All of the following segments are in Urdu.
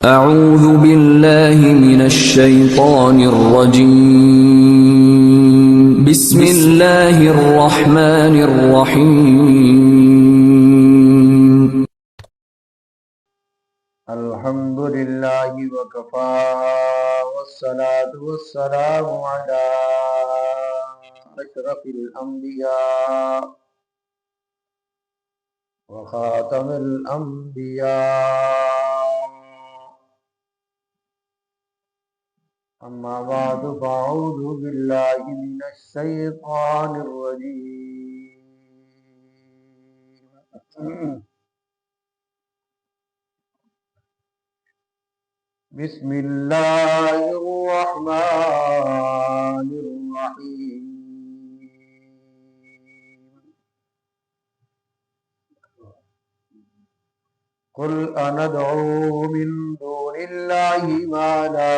اعوذ باللہ من الشیطان الرجیم بسم اللہ الرحمن الرحیم الحمد للہ وکفا والصلاة والسلام علی اشرف الانبیاء وخاتم الانبیاء اما بعد فاعوذ باللہ من الشیطان الرجیم بسم اللہ الرحمن الرحیم قل اندعو من دون اللہ ما لا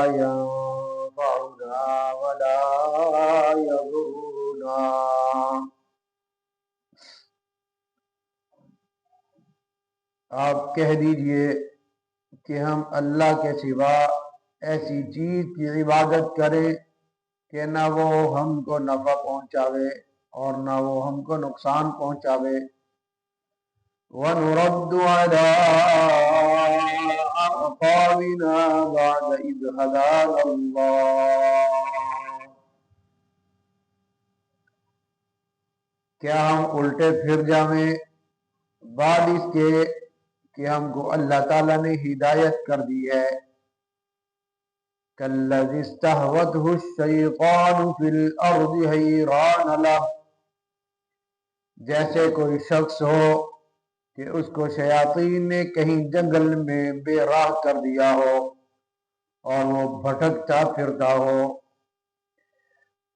ينفعنا ولا يضرنا آپ کہہ دیجئے کہ ہم اللہ کے سوا ایسی چیز کی عبادت کریں کہ نہ وہ ہم کو نفع پہنچاوے اور نہ وہ ہم کو نقصان پہنچاوے وَنُرَدُّ عَلَىٰ أَعْقَابِنَا بَعْدَ إِذْ هَدَانَا اللَّهُ کیا ہم الٹے پھر جائیں بعد اس کے کہ ہم کو اللہ تعالیٰ نے ہدایت کر دی ہے كَالَّذِي اسْتَهْوَتْهُ الشَّيْطَانُ فِي الْأَرْضِ حَيْرَانَ لَهُ جیسے کوئی شخص ہو کہ اس کو شیاطین نے کہیں جنگل میں بے راہ کر دیا ہو اور وہ بھٹکتا پھرتا ہو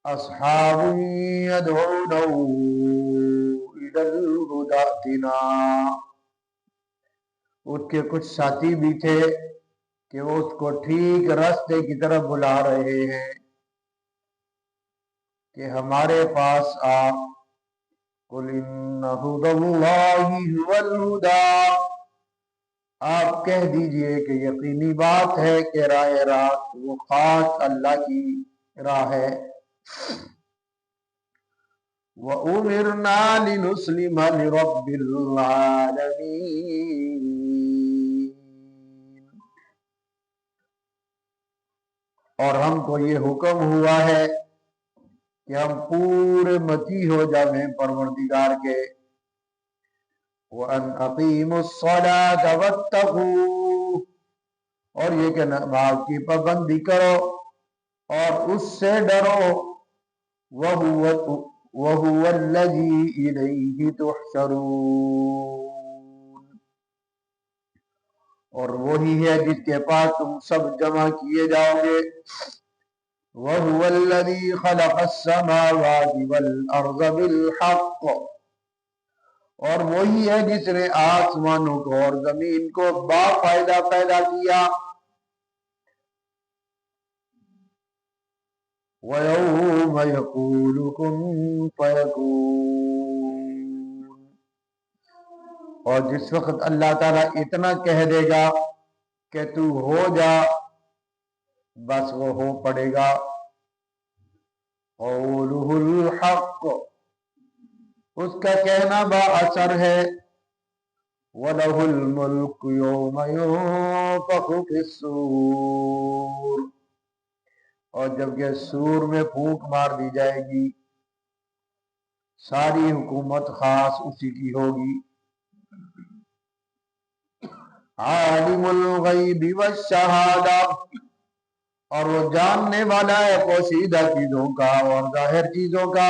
اصحاب يدعونه الى الهدى ائتنا اس کے کچھ ساتھی بھی تھے کہ وہ اس کو ٹھیک راستے کی طرف بلا رہے ہیں کہ ہمارے پاس آ قل ان هدى اللہ هو الهدى آپ کہہ دیجئے کہ یقینی بات ہے کہ راہ راست وہ خاص اللہ کی راہ ہے وَأُمِرْنَا لِنُسْلِمَ لِرَبِّ الْعَالَمِينَ اور ہم کو یہ حکم ہوا ہے کہ ہم پورے متی ہو جائیں پروردگار کے وَأَنْ أَقِيمُوا الصَّلَاةَ وَاتَّقُوهُ اور یہ کہ نماز کی پابندی کرو اور اس سے ڈرو وَهُوَ الَّذِي إِلَيْهِ تُحْشَرُونَ اور وہی ہے جس کے پاس تم سب جمع کیے جاؤ گے وَهُوَ الَّذِي خَلَقَ السَّمَاوَاتِ وَالْأَرْضَ بِالْحَقِّ اور وہی ہے جس نے آسمانوں کو اور زمین کو باقاعدہ پیدا کیا وَيَوْمَ يَقُولُ كُن فَيَكُونُ اور جس وقت اللہ تعالیٰ اتنا کہہ دے گا کہ تو ہو جا بس وہ ہو پڑے گا قَوْلُهُ الْحَقُّ اس کا کہنا با اثر ہے وَلَهُ الْمُلْكُ يَوْمَ يُنفَخُ فِي الصُّورِ اور جب کہ سور میں پھونک مار دی جائے گی ساری حکومت خاص اسی کی ہوگی عالم الغیب والشہادہ اور وہ جاننے والا ہے پوشیدہ چیزوں کا اور ظاہر چیزوں کا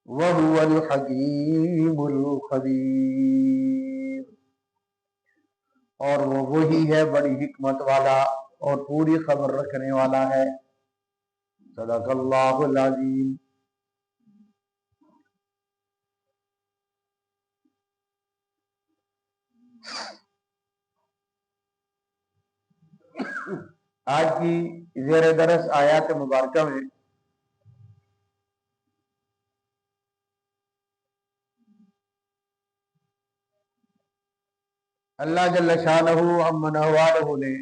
وَهُوَ الْحَكِيمُ الْخَبِيرُ اور وہ وہی ہے بڑی حکمت والا اور پوری خبر رکھنے والا ہے صدق اللہ العظیم آج کی زیر درس آیات مبارکہ میں اللہ جل شانہ امن والہ نے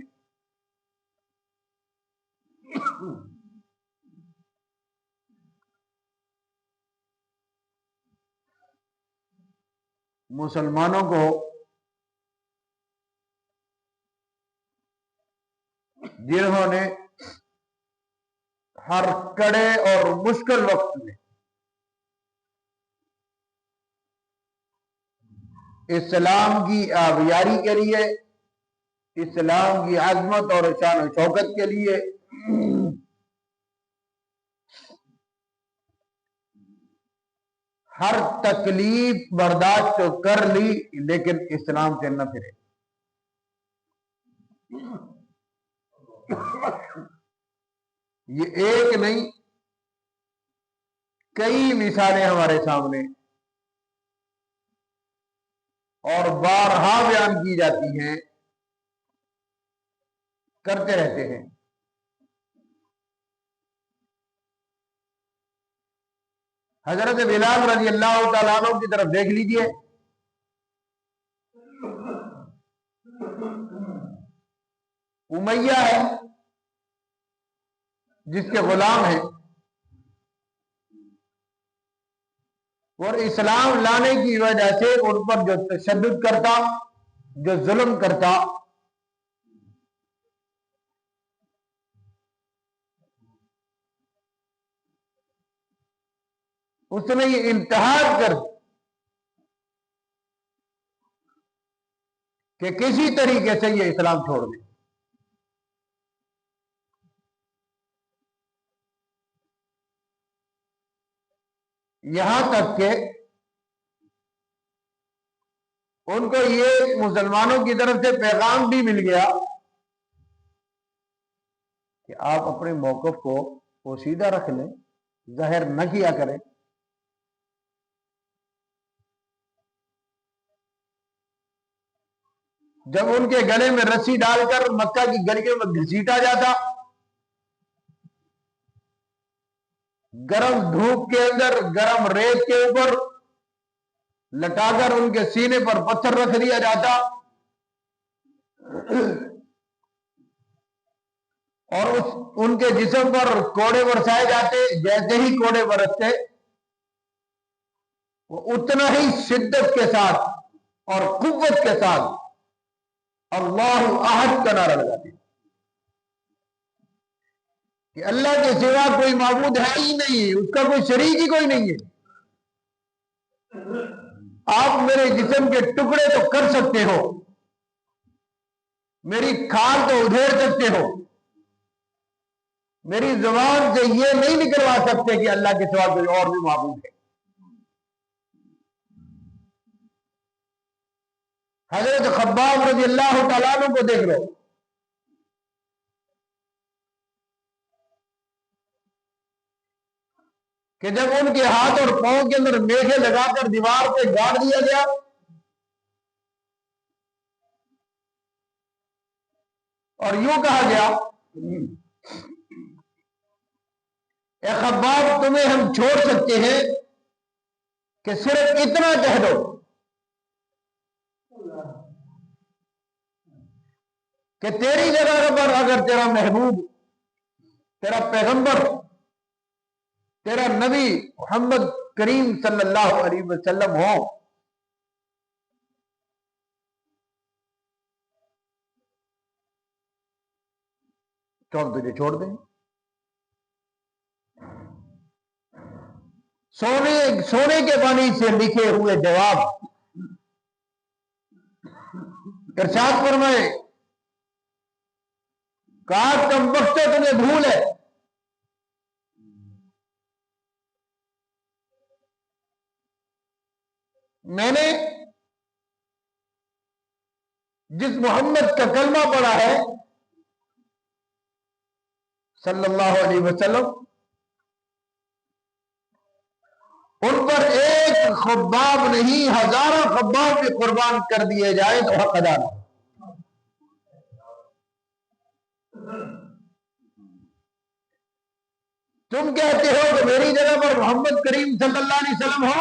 مسلمانوں کو جنہوں نے ہر کڑے اور مشکل وقت میں اسلام کی آبیاری کے لیے، اسلام کی عظمت اور شان و شوکت کے لیے ہر تکلیف برداشت تو کر لی، لیکن اسلام سے نہ پھرے۔ یہ ایک نہیں، کئی مثالیں ہمارے سامنے اور بارہا بیان کی جاتی ہیں، کرتے رہتے ہیں۔ حضرت بلال رضی اللہ تعالیٰ عنہ کی طرف دیکھ لیجئے، امیہ ہے جس کے غلام ہیں، اور اسلام لانے کی وجہ سے ان پر جو تشدد کرتا، جو ظلم کرتا، اس نے یہ انتہا کر کہ کسی طریقے سے یہ اسلام چھوڑ دے۔ یہاں تک کہ ان کو یہ مسلمانوں کی طرف سے پیغام بھی مل گیا کہ آپ اپنے موقف کو پوشیدہ رکھ لیں، ظاہر نہ کیا کریں۔ جب ان کے گلے میں رسی ڈال کر مکہ کی گلیوں میں گھسیٹا جاتا، گرم دھوپ کے اندر گرم ریت کے اوپر لٹا کر ان کے سینے پر پتھر رکھ دیا جاتا، اور ان کے جسم پر کوڑے برسائے جاتے، جیسے ہی کوڑے برستے وہ اتنا ہی شدت کے ساتھ اور قوت کے ساتھ اللہ احد کا نعرہ لگاتے کہ اللہ کے سوا کوئی معبود ہے ہی نہیں، اس کا کوئی شریک ہی کوئی نہیں ہے۔ آپ میرے جسم کے ٹکڑے تو کر سکتے ہو، میری کھال تو ادھیڑ سکتے ہو، میری زبان سے یہ نہیں نکلوا سکتے کہ اللہ کے سوا کوئی اور بھی معبود ہے۔ حضرت خباب رضی اللہ تعالیٰ عنہ کو دیکھ لو، کہ جب ان کے ہاتھ اور پاؤں کے اندر میخے لگا کر دیوار پہ گاڑ دیا گیا، اور یوں کہا گیا اے خباب تمہیں ہم چھوڑ سکتے ہیں کہ صرف اتنا کہہ دو کہ تیری جگہ پر اگر تیرا محبوب، تیرا پیغمبر، تیرا نبی محمد کریم صلی اللہ علیہ وسلم ہو تو ہم تجھے چھوڑ دیں۔ سونے کے پانی سے لکھے ہوئے جواب ارشاد فرمائے، کہا کم وقت تمہیں بھول ہے، میں نے جس محمد کا کلمہ پڑھا ہے صلی اللہ علیہ وسلم، ان پر ایک خباب نہیں ہزاروں خباب بھی قربان کر دیے جائے تو حق ادا نہ۔ تم کہتے ہو کہ میری جگہ پر محمد کریم صلی اللہ علیہ وسلم ہو،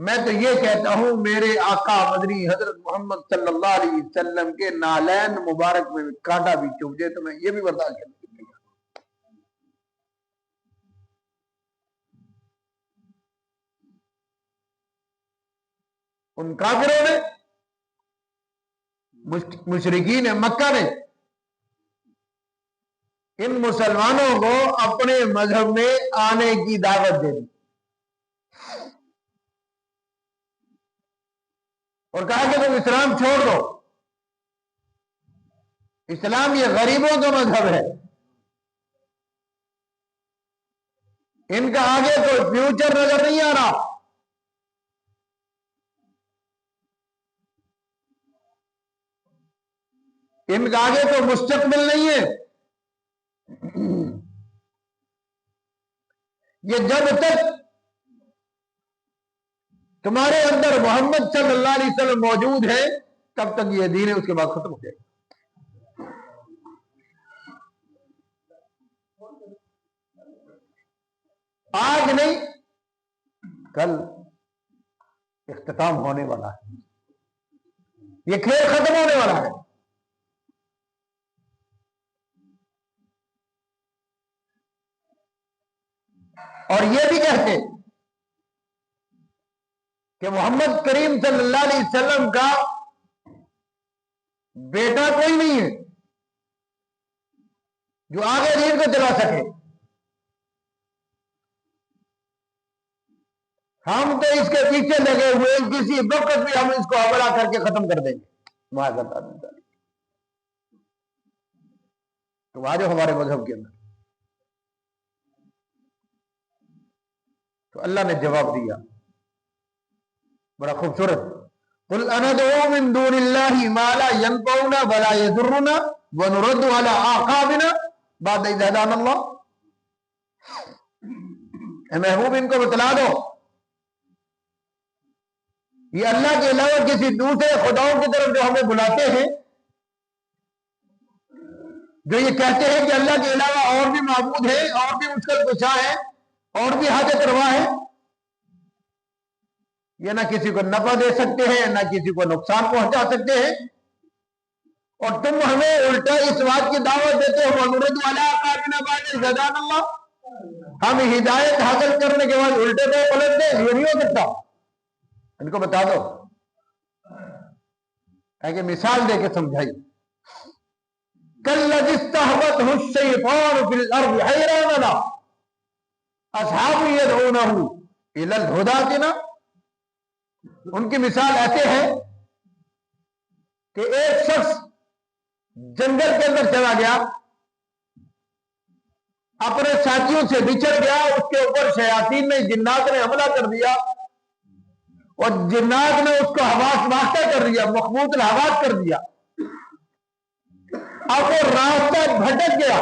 میں تو یہ کہتا ہوں میرے آقا مدنی حضرت محمد صلی اللہ علیہ وسلم کے نالین مبارک میں کانٹا بھی چبھ جائے تو میں یہ بھی برداشت کروں. ان کافروں نے, مشرکین مکہ نے ان مسلمانوں کو اپنے مذہب میں آنے کی دعوت دے دی اور کہا کہ تم اسلام چھوڑ دو, اسلام یہ غریبوں کا مذہب ہے, ان کا آگے کوئی فیوچر نظر نہیں آ رہا, ان کا آگے کوئی مستقبل نہیں ہے. یہ جب تک تمہارے اندر محمد صلی اللہ علیہ وسلم موجود ہے تب تک یہ دین ہے, اس کے بعد ختم ہو جائے گا. آج نہیں کل اختتام ہونے والا ہے, یہ کھیل ختم ہونے والا ہے. اور یہ بھی کہتے کہ محمد کریم صلی اللہ علیہ وسلم کا بیٹا کوئی نہیں ہے جو آگے دین کو چلا سکے. ہم تو اس کے پیچھے لگے ہوئے, کسی وقت بھی ہم اس کو حملہ کر کے ختم کر دیں گے. تو آ جاؤ ہمارے مذہب کے اندر. تو اللہ نے جواب دیا بڑا خوبصورت, قل اندعو من دون اللہ ما لا ينفعنا ولا يضرنا ونرد على اعقابنا بعد اذ هدانا اللہ. اے محبوب ان کو بتلا دو یہ اللہ کے علاوہ کسی دوسرے خداؤں کی طرف جو ہمیں بلاتے ہیں, جو یہ کہتے ہیں کہ اللہ کے علاوہ اور بھی معبود ہے, اور بھی مشکل کشا ہے, اور بھی حاجت روا ہے, یہ نہ کسی کو نفع دے سکتے ہیں نہ کسی کو نقصان پہنچا سکتے ہیں, اور تم ہمیں الٹا اس بات کی دعوت دیتے ہو وَنُرِدُ عَلَىٰ أَعْقَابِنَا بَعْدَ إِذْ هَدَانَا اللَّهُ, ہم ہدایت حاصل کرنے کے بعد الٹے پہ پلٹ دیں, یہ نہیں ہو سکتا. ان کو بتا دو کہ مثال دے کے سمجھائی. كَالَّذِي اسْتَحْوَتْهُ الشَّيْطَانُ فِي الْأَرْضِ حَيْرَانَ لَهُ أَصْحَابٌ يَدْعُونَهُ إِلَى الْهُدَىٰ ائْتِنَا. ان کی مثال ایسے ہے کہ ایک شخص جنگل کے اندر چلا گیا, اپنے ساتھیوں سے بچھڑ گیا, اس کے اوپر شیاطین نے, جنات نے حملہ کر دیا, اور جنات نے اس کو حواس باختہ کر دیا, مخبوط الحواس کر دیا. اب وہ راستہ بھٹک گیا,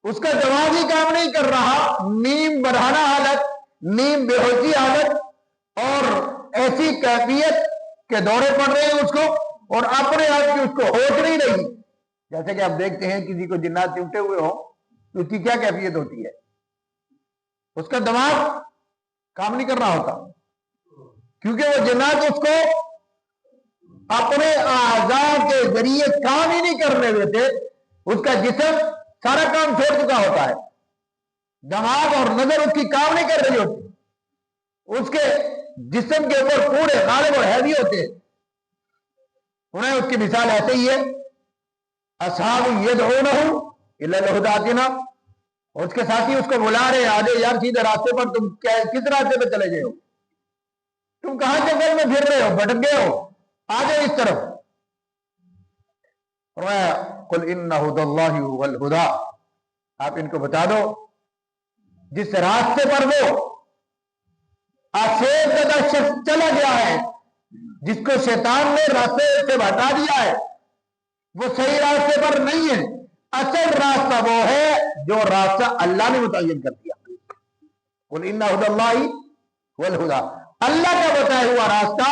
اس کا دماغ ہی کام نہیں کر رہا, نیم برہنہ حالت, نیم بے ہوشی حالت, اور ایسی کیفیت کے دورے پڑ رہے ہیں اس کو, اور اپنے آپ کی اس کو ہوش نہیں رہی. جیسے کہ آپ دیکھتے ہیں کسی کو جنات چمٹے ہوئے ہوں تو اس کی کیا کیفیت ہوتی ہے, اس کا دماغ کام نہیں کر رہا ہوتا, کیونکہ وہ جنات اس کو اپنے اعضاء کے ذریعے کام ہی نہیں کرنے دیتے. اس کا جسم سارا کام چھوڑ چکا ہوتا ہے, دماغ اور نظر اس کی کام نہیں کر رہی ہوتی, اس کے جسم کے اوپر پورے غالب اور ہیوی ہوتے ہیں. انہیں اس کی مثال ایسے ہی ہے, اصحاب یدعونہ الی الہدی ائتنا, اور اس کے ساتھی اس کو بلا رہے ہیں, آجے یار سیدھے راستے پر, تم کس راستے پہ چلے گئے ہو, تم کہاں جنگل میں پھر رہے ہو, بھٹک گئے ہو, آجے اس طرف. قل ان ھدی اللہ ھو الھدی, آپ ان کو بتا دو جس راستے پر وہ آسیب زدہ شخص چلا گیا ہے, جس کو شیطان نے راستے سے ہٹا دیا ہے, وہ صحیح راستے پر نہیں ہے. اصل راستہ وہ ہے جو راستہ اللہ نے متعین کر دیا. قل ان ھدی اللہ ھو الھدی, اللہ کا بتایا ہوا راستہ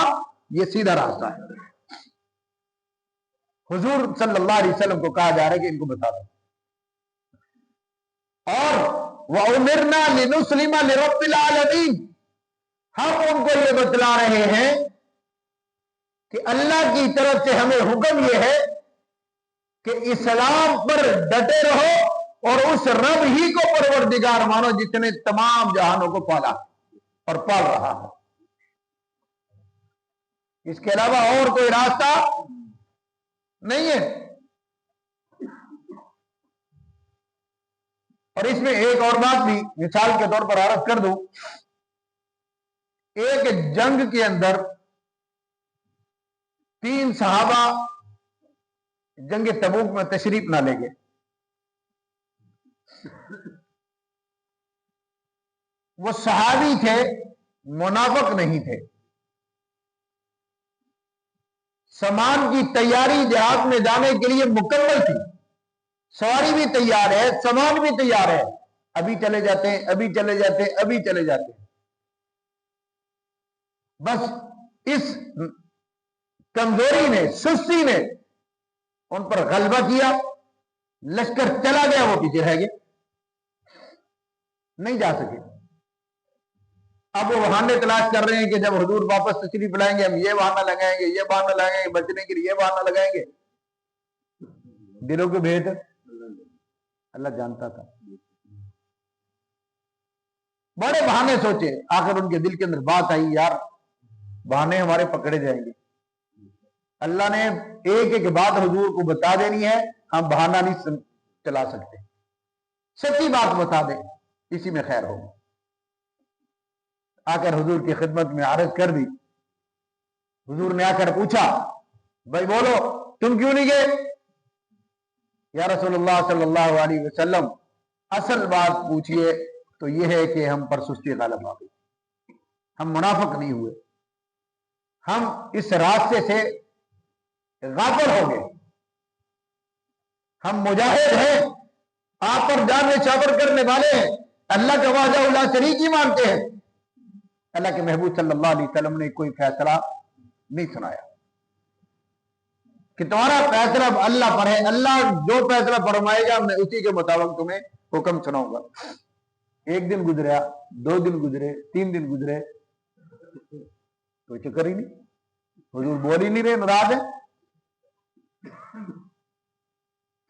یہ سیدھا راستہ ہے. حضور صلی اللہ علیہ وسلم کو کہا جا رہا ہے کہ ان کو بتا دو. اور وَأُمِرْنَا لِنُسْلِمَ لِرَبِّ الْعَالَمِينَ، ہم ان کو یہ بتلا رہے ہیں کہ اللہ کی طرف سے ہمیں حکم یہ ہے کہ اسلام پر ڈٹے رہو اور اس رب ہی کو پروردگار مانو جس نے تمام جہانوں کو پالا اور پال رہا ہے. اس کے علاوہ اور کوئی راستہ نہیں ہے. اور اس میں ایک اور بات بھی مثال کے طور پر عرض کر دوں. ایک جنگ کے اندر 3 صحابہ جنگ تبوک میں تشریف نہ لے گئے. وہ صحابی تھے، منافق نہیں تھے. سامان کی تیاری جہاد میں جانے کے لیے مکمل تھی، سواری بھی تیار ہے، سامان بھی تیار ہے. ابھی چلے جاتے ہیں، ابھی چلے جاتے ہیں، ابھی چلے جاتے ہیں. بس اس کمزوری نے، سستی نے ان پر غلبہ کیا. لشکر چلا گیا، وہ پیچھے رہ گئے، نہیں جا سکے. اب وہ بہانے تلاش کر رہے ہیں کہ جب حضور واپس تشریف لائیں گے ہم یہ بہانہ لگائیں گے، یہ بہانہ لگائیں گے، بچنے کے لیے یہ بہانہ لگائیں گے. دلوں کے بھید اللہ جانتا تھا. بڑے بہانے سوچے، آخر ان کے دل کے اندر بات آئی، یار بہانے ہمارے پکڑے جائیں گے. اللہ نے ایک ایک بات حضور کو بتا دینی ہے، ہم بہانہ نہیں چلا سکتے. سچی بات بتا دیں، اسی میں خیر ہوگی. آ کر حضور کی خدمت میں عرض کر دی. حضور نے آ کر پوچھا، بھائی بولو تم کیوں نہیں گئے؟ یا رسول اللہ صلی اللہ علیہ وسلم اصل بات پوچھئے تو یہ ہے کہ ہم پر سستی غالب آ گئی. ہم منافق نہیں ہوئے، ہم اس راستے سے غافل ہو گئے. ہم مجاہد ہیں، آپ پر جان نچھاور کرنے والے ہیں، اللہ کا وحدہ لا شریک ہی مانتے ہیں. اللہ کے محبوب صلی اللہ علیہ وسلم نے کوئی فیصلہ نہیں سنایا کہ تمہارا فیصلہ اللہ پر ہے، اللہ جو فیصلہ فرمائے گا میں اسی کے مطابق تمہیں حکم سناؤں گا. 1 دن گزرا، 2 دن گزرے، 3 دن گزرے، کوئی چکر ہی نہیں. حضور بول ہی نہیں رہے، ناراض ہے.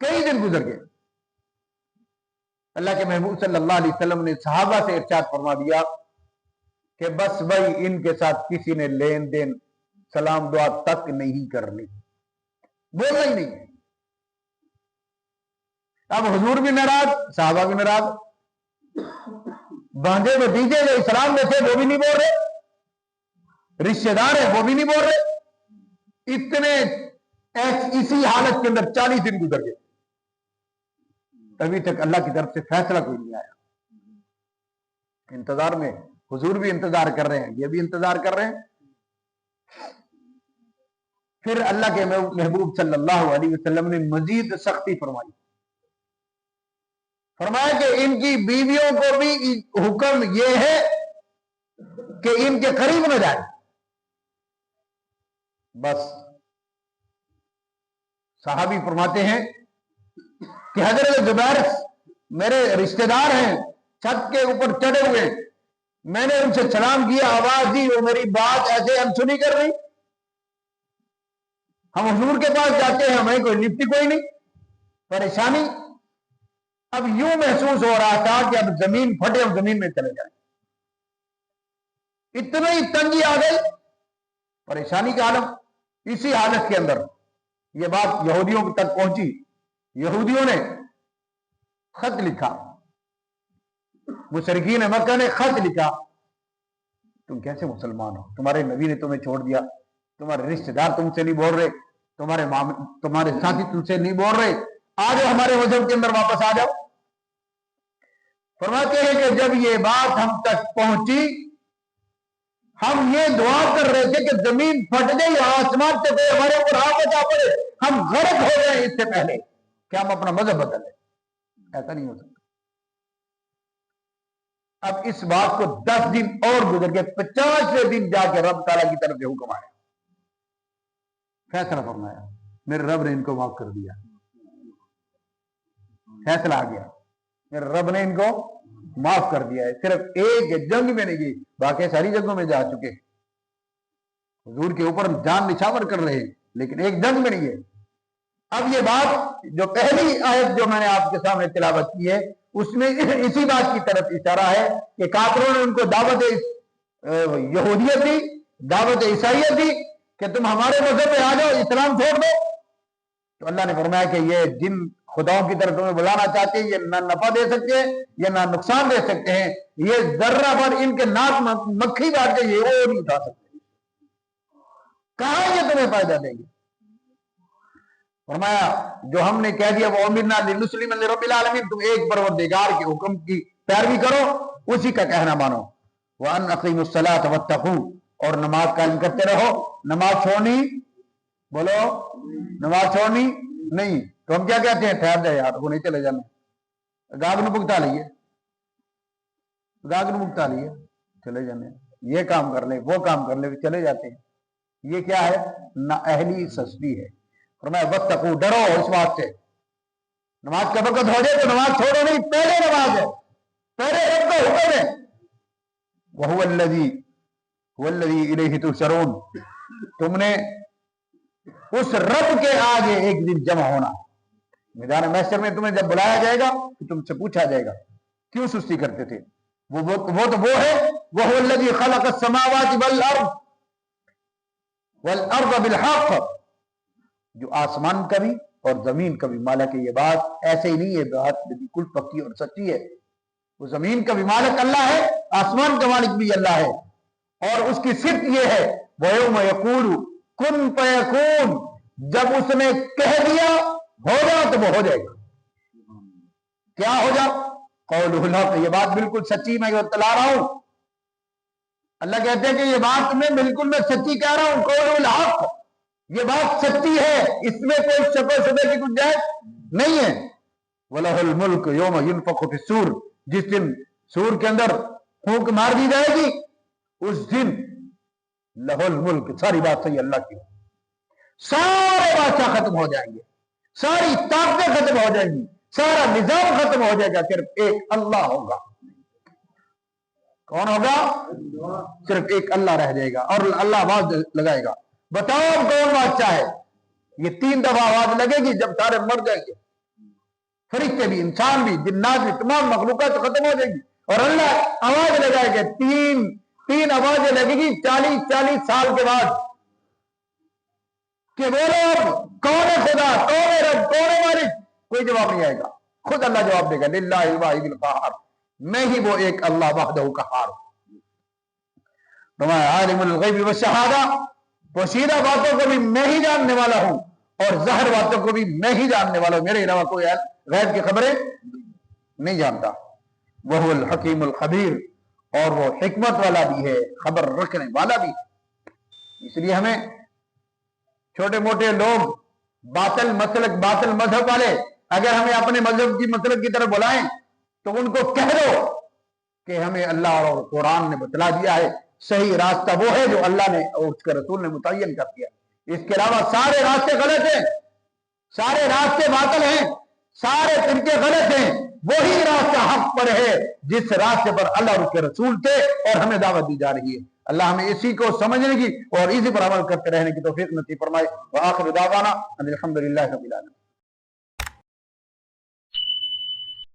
کئی دن گزر گئے. اللہ کے محبوب صلی اللہ علیہ وسلم نے صحابہ سے ارشاد فرما دیا کہ بس بھائی ان کے ساتھ کسی نے لین دین سلام دعا تک نہیں کرنی، بولنا ہی نہیں. اب حضور بھی ناراض، صحابہ بھی ناراض. بھانجے بھتیجے جو اسلام میں تھے وہ بھی نہیں بول رہے، رشتے دار ہیں وہ بھی نہیں بول رہے. اتنے اسی حالت کے اندر 40 دن گزر گئے. ابھی تک اللہ کی طرف سے فیصلہ کوئی نہیں آیا. انتظار میں حضور بھی انتظار کر رہے ہیں، یہ بھی انتظار کر رہے ہیں. پھر اللہ کے محبوب صلی اللہ علیہ وسلم نے مزید سختی فرمائی. فرمایا کہ ان کی بیویوں کو بھی حکم یہ ہے کہ ان کے قریب نہ جائیں. بس صحابی فرماتے ہیں کہ حضرت زبیر میرے رشتہ دار ہیں، چھت کے اوپر چڑھے ہوئے، میں نے ان سے سلام کیا، آواز دی، وہ میری بات ایسے انسنی کر رہی. ہم حضور کے پاس جاتے ہیں، ہمیں کوئی لفٹ کوئی نہیں، پریشانی. اب یوں محسوس ہو رہا تھا کہ اب زمین پھٹے، ہم زمین میں چلے جائیں. اتنا ہی تنگی آ گئی، پریشانی کا عالم. اسی حالت کے اندر یہ بات یہودیوں تک پہنچی. یہودیوں نے خط لکھا، مشرکین مکہ نے خط لکھا، تم کیسے مسلمان ہو؟ تمہارے نبی نے تمہیں چھوڑ دیا، تمہارے رشتہ دار تم سے نہیں بول رہے، تمہارے ساتھی تم سے نہیں بول رہے، آ جاؤ ہمارے مذہب کے اندر واپس آ جاؤ. فرماتے ہیں کہ جب یہ بات ہم تک پہنچی، ہم یہ دعا کر رہے تھے کہ زمین پھٹ جائے، آسمان سے کوئی ہمارے اوپر آفت آ پڑے، ہم غرق ہو گئے اس سے پہلے کہ ہم اپنا مذہب بدلیں. ایسا نہیں ہو سکتا. اب اس بات کو 10 دن اور گزر کے 50ویں دن جا کے رب تعالیٰ کی طرف سے حکم آیا، فیصلہ فرمایا. میرے رب نے ان کو معاف کر دیا. فیصلہ آ گیا، میرے رب نے ان کو معاف کر دیا ہے. صرف ایک جنگ میں نہیں گئی, باقی ساری جنگوں میں جا چکے, حضور کے اوپر جان نچھاور کر رہے, لیکن ایک جنگ میں نہیں گئے. اب یہ بات جو پہلی آیت جو میں نے آپ کے سامنے تلاوت کی ہے, اس میں اسی بات کی طرف اشارہ ہے کہ کافروں نے ان کو دعوت یہودیت دی, دعوت عیسائیت دی کہ تم ہمارے مذہب پہ آ جاؤ, اسلام چھوڑ دو. تو اللہ نے فرمایا کہ یہ جن خداؤں کی طرف تمہیں بلانا چاہتے ہیں, یہ نہ نفع دے سکتے ہیں, یہ نہ نقصان دے سکتے ہیں, یہ ذرہ پر ان کے ناک مکھی کاٹ کے یہ وہ نہیں اٹھا سکتے, کہاں یہ تمہیں فائدہ دیں گے. فرمایا جو ہم نے کہہ دیا وہ امرنا لنسلم لرب العالمین, تم ایک پروردگار کے حکم کی پیروی کرو, اسی کا کہنا مانو. وان اقیموا الصلاۃ واتقوا, اور نماز قائم کرتے رہو. نماز چھوڑنی, بولو نماز چھوڑنی نہیں. تو ہم کیا کہتے ہیں, ٹھہر جائے یار, وہ نہیں چلے جانا, گاگ نو بگتا لیے, گاگ نو بگتا لیے, چلے جانے, یہ کام کر لے وہ کام کر لے, چلے جاتے ہیں. یہ کیا ہے, نا اہلی سستی ہے. فرمایا واتقوا, ڈرو اس بات سے. نماز کا وقت ہو جائے تو نماز چھوڑو نہیں, پہلے نماز ہے, پہلے رب کا حکم ہے. وَهُوَ الَّذِي إِلَيْهِ تُحْشَرُونَ, تم نے اس رب کے آگے ایک دن جمع ہونا. میدان محشر میں تمہیں جب بلایا جائے گا تو تم سے پوچھا جائے گا کیوں سستی کرتے تھے. وہ تو وہ ہے, وَهُوَ الَّذِي خَلَقَ السَّمَاوَاتِ وَالْأَرْضَ بِالْحَقِّ, جو آسمان کا بھی اور زمین کا بھی مالک ہے. یہ بات ایسے ہی نہیں ہے, بات بالکل پکی اور سچی ہے. وہ زمین کا بھی مالک اللہ ہے, آسمان کا مالک بھی اللہ ہے. اور اس کی صرف یہ ہے وَيَوْمَ يَقُولُ كُن فَيَكُونُ, جب اس نے کہہ دیا ہو جا تو وہ ہو جائے گا. کیا ہو جا, قَوْلُهُ الْحَقِّ, یہ بات بالکل سچی میں بتلا رہا ہوں. اللہ کہتے ہیں کہ یہ بات میں بالکل میں سچی کہہ رہا ہوں, قَوْلُهُ الْحَقِّ, یہ بات سچی ہے, اس میں کوئی شک و شبہ کی گنجائش نہیں ہے. وَلَهُ الْمُلْكُ يَوْمَ يُنفَخُ فِي الصُّورِ, جس دن سور کے اندر پھونک مار دی جائے گی, اس دن لَهُ الْمُلْكُ, ساری بات صحیح اللہ کی, سارے بادشاہ ختم ہو جائیں گے, ساری طاقتیں ختم ہو جائیں گی, سارا نظام ختم ہو جائے گا, صرف ایک اللہ ہوگا. کون ہوگا, صرف ایک اللہ رہ جائے گا, اور اللہ آواز لگائے گا, بتاؤ کون بادشاہ ہے. یہ 3 دفعہ آواز لگے گی جب سارے مر جائیں گے, فرشتے بھی, انسان بھی, جنات بھی, تمام مخلوقات ختم ہو جائیں گی, اور اللہ آواز لگائے گا. تین آوازیں لگے گی 40 سال کے بعد, کہ بولو کون ہے خدا, کون ہے رب, کون ہے مالک. کوئی جواب نہیں آئے گا, خود اللہ جواب دے گا, للہ الواحد القہار, میں ہی وہ ایک اللہ وحدہ قہار. عالم الغیب والشہادہ, پوشیدہ باتوں کو بھی میں ہی جاننے والا ہوں, اور ظاہر باتوں کو بھی میں ہی جاننے والا ہوں, میرے علاوہ کوئی غیب کی خبریں نہیں جانتا. وہ الحکیم الخبیر, اور وہ حکمت والا بھی ہے, خبر رکھنے والا بھی. اس لیے ہمیں چھوٹے موٹے لوگ, باطل مسلک, باطل مذہب والے, اگر ہمیں اپنے مذہب کی مسلک کی طرف بلائیں تو ان کو کہہ دو کہ ہمیں اللہ اور قرآن نے بتلا دیا ہے, صحیح راستہ وہ ہے جو اللہ نے اور اس کے رسول نے متعین کر دیا. اس کے علاوہ سارے راستے غلط ہیں, سارے راستے باطل ہیں, سارے طریقے غلط ہیں. وہی راستہ حق پر ہے جس راستے پر اللہ اور اس کے رسول تھے, اور ہمیں دعوت دی جا رہی ہے. اللہ ہمیں اسی کو سمجھنے کی اور اسی پر عمل کرتے رہنے کی توفیق نصیب فرمائے. وآخر دعوانا ان الحمدللہ رب العالمین.